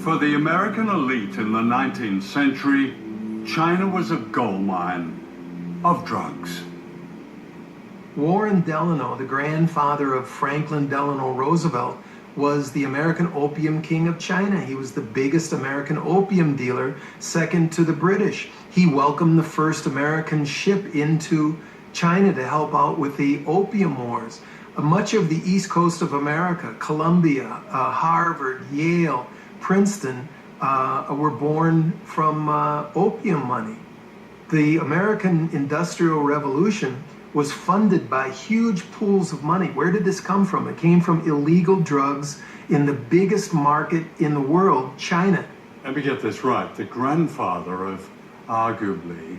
For the American elite in the 19th century, China was a gold mine of drugs. Warren Delano, the grandfather of Franklin Delano Roosevelt, was the American opium king of China. He was the biggest American opium dealer, second to the British. He welcomed the first American ship into China to help out with the opium wars. Much of the east coast of America, Columbia, Harvard, Yale, Princeton, were born from opium money. The American Industrial Revolution was funded by huge pools of money. Where did this come from? It came from illegal drugs in the biggest market in the world, China. Let me get this right. The grandfather of arguably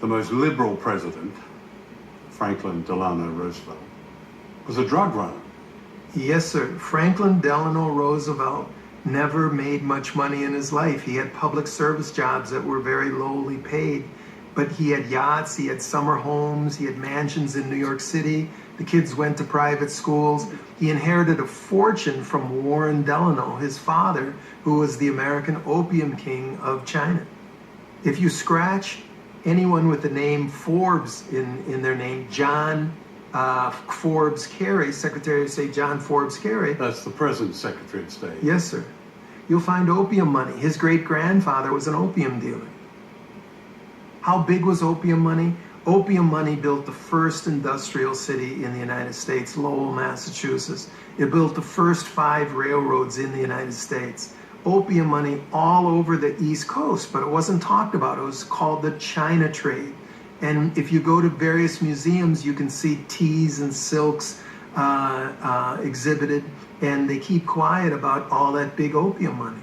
the most liberal president, Franklin Delano Roosevelt, was a drug runner. Yes, sir. Franklin Delano Roosevelt never made much money in his life. He had public service jobs that were very lowly paid. But he had yachts, he had summer homes, he had mansions in New York City. The kids went to private schools. He inherited a fortune from Warren Delano, his father, who was the American opium king of China. If you scratch anyone with the name Forbes in their name, John Forbes Kerry, Secretary of State John Forbes Kerry. That's the present Secretary of State. Yes, sir. You'll find opium money. His great-grandfather was an opium dealer. How big was opium money? Opium money built the first industrial city in the United States, Lowell, Massachusetts. It built the first 5 railroads in the United States. Opium money all over the East Coast, but it wasn't talked about. It was called the China trade. And if you go to various museums, you can see teas and silks exhibited, and they keep quiet about all that big opium money.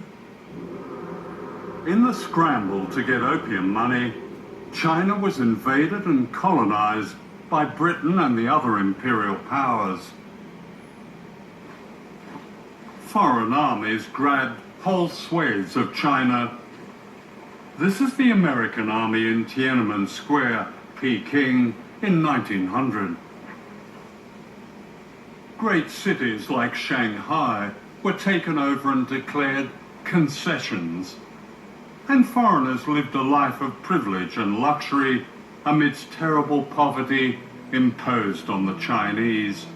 In the scramble to get opium money, China was invaded and colonized by Britain and the other imperial powers. Foreign armies grabbed whole swathes of China. This is the American army in Tiananmen Square, Peking, in 1900. Great cities like Shanghai were taken over and declared concessions, and foreigners lived a life of privilege and luxury amidst terrible poverty imposed on the Chinese.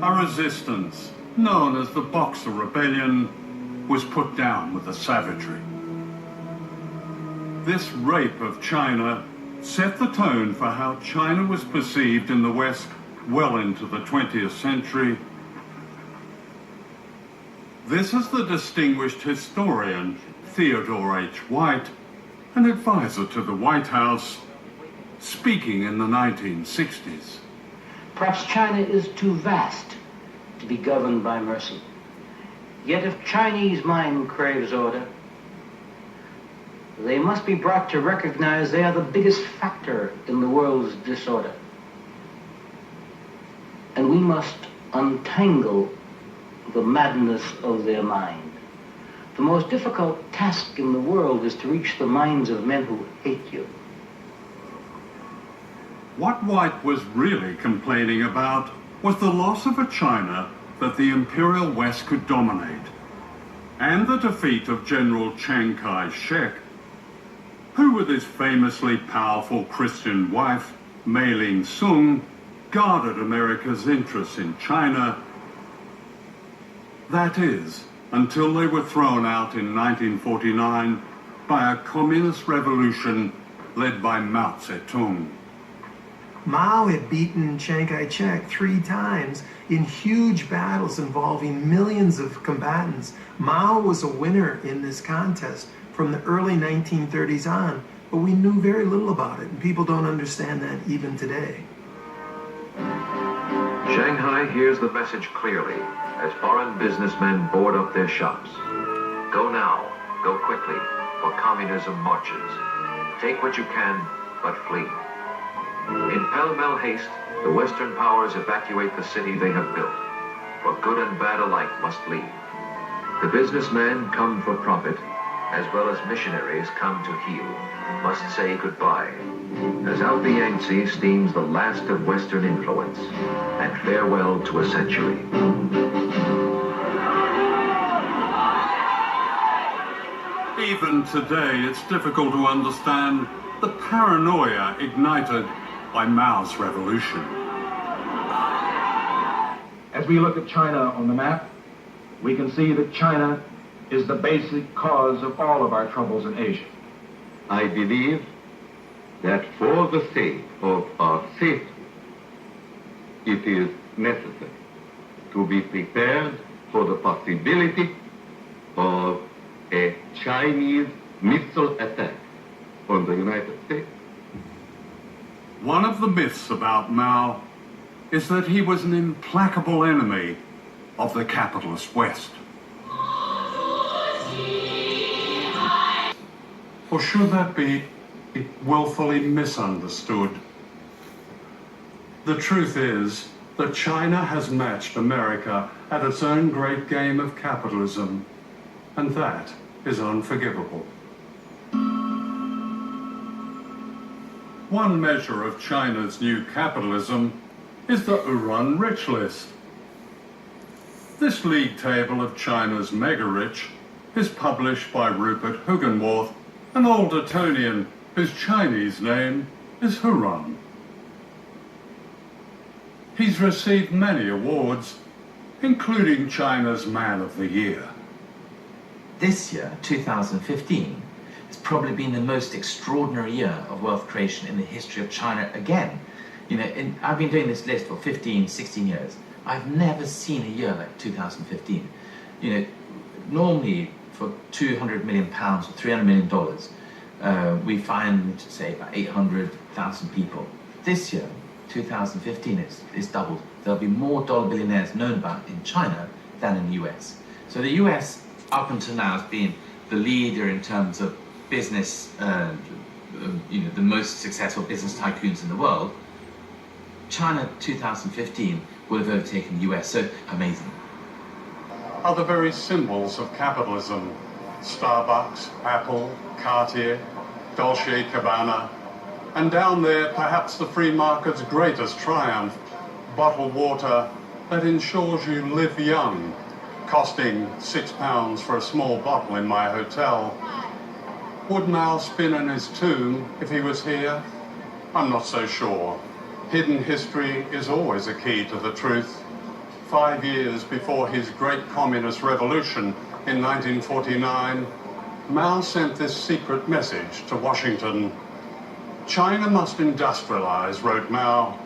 A resistance, known as the Boxer Rebellion, was put down with the savagery. This rape of China set the tone for how China was perceived in the West well into the 20th century. This is the distinguished historian Theodore H. White, an advisor to the White House, speaking in the 1960s. Perhaps China is too vast to be governed by mercy. Yet if Chinese mind craves order, they must be brought to recognize they are the biggest factor in the world's disorder. And we must untangle the madness of their mind. The most difficult task in the world is to reach the minds of men who hate you. What White was really complaining about was the loss of a China that the Imperial West could dominate, and the defeat of General Chiang Kai-shek, who with his famously powerful Christian wife, Mei Ling-sung, guarded America's interests in China. That is, until they were thrown out in 1949 by a communist revolution led by Mao Zedong. Mao had beaten Chiang Kai-shek 3 times in huge battles involving millions of combatants. Mao was a winner in this contest from the early 1930s on, but we knew very little about it, and people don't understand that even today. Shanghai hears the message clearly as foreign businessmen board up their shops. Go now, go quickly, for communism marches. Take what you can, but flee. In pell-mell haste, the Western powers evacuate the city they have built, for good and bad alike must leave. The businessmen come for profit, as well as missionaries come to heal, must say goodbye, as out the Yangtze steams the last of Western influence, and farewell to a century. Even today, it's difficult to understand the paranoia ignited by Mao's revolution. As we look at China on the map, we can see that China is the basic cause of all of our troubles in Asia. I believe that for the sake of our safety, it is necessary to be prepared for the possibility of a Chinese missile attack on the United States. One of the myths about Mao is that he was an implacable enemy of the capitalist West. Or should that be willfully misunderstood? The truth is that China has matched America at its own great game of capitalism, and that is unforgivable. One measure of China's new capitalism is the Yuan Rich List. This league table of China's mega-rich is published by Rupert Huggenwarth, an old Etonian whose Chinese name is Huron. He's received many awards, including China's Man of the Year. This year, 2015, has probably been the most extraordinary year of wealth creation in the history of China again. You know, I've been doing this list for 15, 16 years. I've never seen a year like 2015. You know, normally for £200 million or $300 million, we find, say, about 800,000 people. This year, 2015, is doubled. There'll be more dollar billionaires known about in China than in the US. So the US, up until now, has been the leader in terms of business, you know, the most successful business tycoons in the world. China 2015 will have overtaken the US, so amazing. Are the very symbols of capitalism: Starbucks, Apple, Cartier, Dolce & Gabbana, and down there perhaps the free market's greatest triumph, bottled water that ensures you live young, costing £6 for a small bottle in my hotel. Would Mao spin in his tomb if he was here? I'm not so sure. Hidden history is always a key to the truth. 5 years before his great communist revolution in 1949, Mao sent this secret message to Washington. China must industrialize, wrote Mao.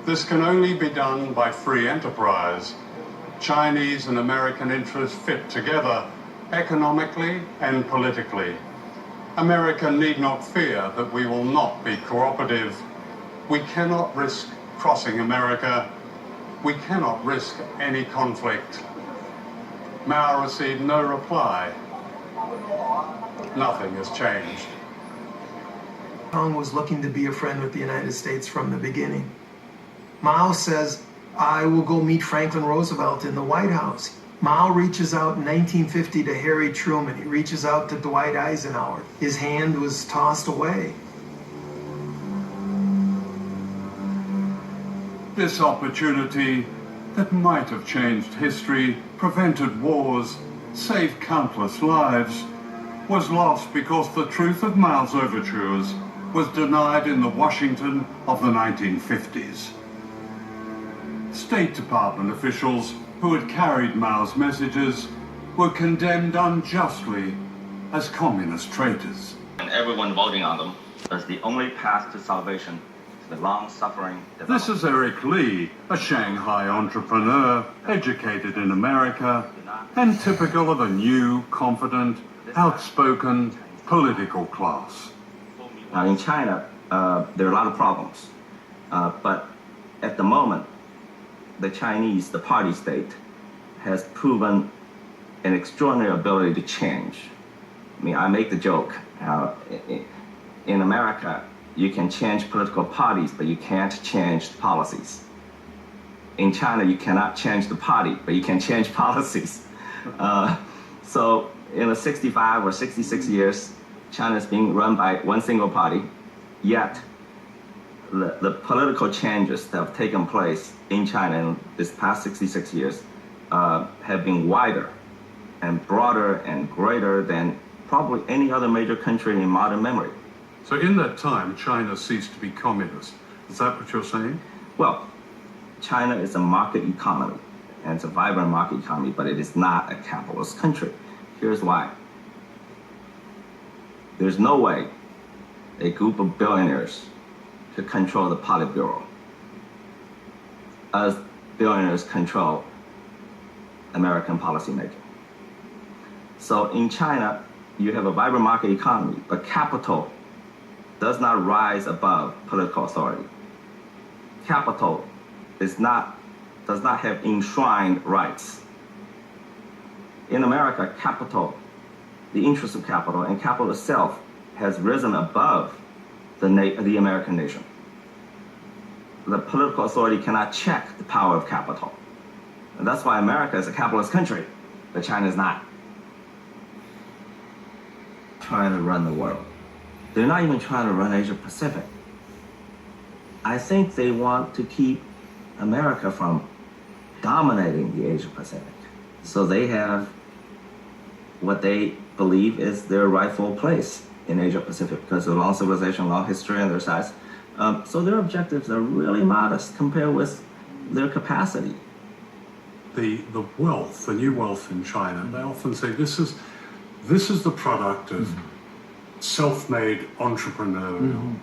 This can only be done by free enterprise. Chinese and American interests fit together, economically and politically. America need not fear that we will not be cooperative. We cannot risk crossing America. We cannot risk any conflict. Mao received no reply. Nothing has changed. Kong was looking to be a friend with the United States from the beginning. Mao says, I will go meet Franklin Roosevelt in the White House. Mao reaches out in 1950 to Harry Truman. He reaches out to Dwight Eisenhower. His hand was tossed away. This opportunity that might have changed history, prevented wars, saved countless lives, was lost because the truth of Mao's overtures was denied in the Washington of the 1950s. State Department officials who had carried Mao's messages were condemned unjustly as communist traitors. And everyone voting on them as the only path to salvation to the long-suffering development. This is Eric Lee, a Shanghai entrepreneur, educated in America, and typical of a new, confident, outspoken political class. Now in China, there are a lot of problems, but at the moment, the Chinese, the party state, has proven an extraordinary ability to change. I mean, I make the joke, in America, you can change political parties, but you can't change policies. In China, you cannot change the party, but you can change policies. So in the 65 or 66 years, China is being run by one single party, yet the political changes that have taken place in China in this past 66 years have been wider and broader and greater than probably any other major country in modern memory. So in that time, China ceased to be communist. Is that what you're saying? Well, China is a market economy, and it's a vibrant market economy, but it is not a capitalist country. Here's why. There's no way a group of billionaires could control the Politburo as billionaires control American policymaking. So in China, you have a vibrant market economy, but capital does not rise above political authority. Capital does not have enshrined rights. In America, capital, the interest of capital and capital itself has risen above the American nation. The political authority cannot check the power of capital. And that's why America is a capitalist country, but China is not. Trying to run the world. They're not even trying to run Asia Pacific. I think they want to keep America from dominating the Asia Pacific. So they have what they believe is their rightful place in Asia Pacific because of long civilization, long history, and their size. So their objectives are really modest compared with their capacity. The wealth, the new wealth in China, they often say this is the product of self-made entrepreneurial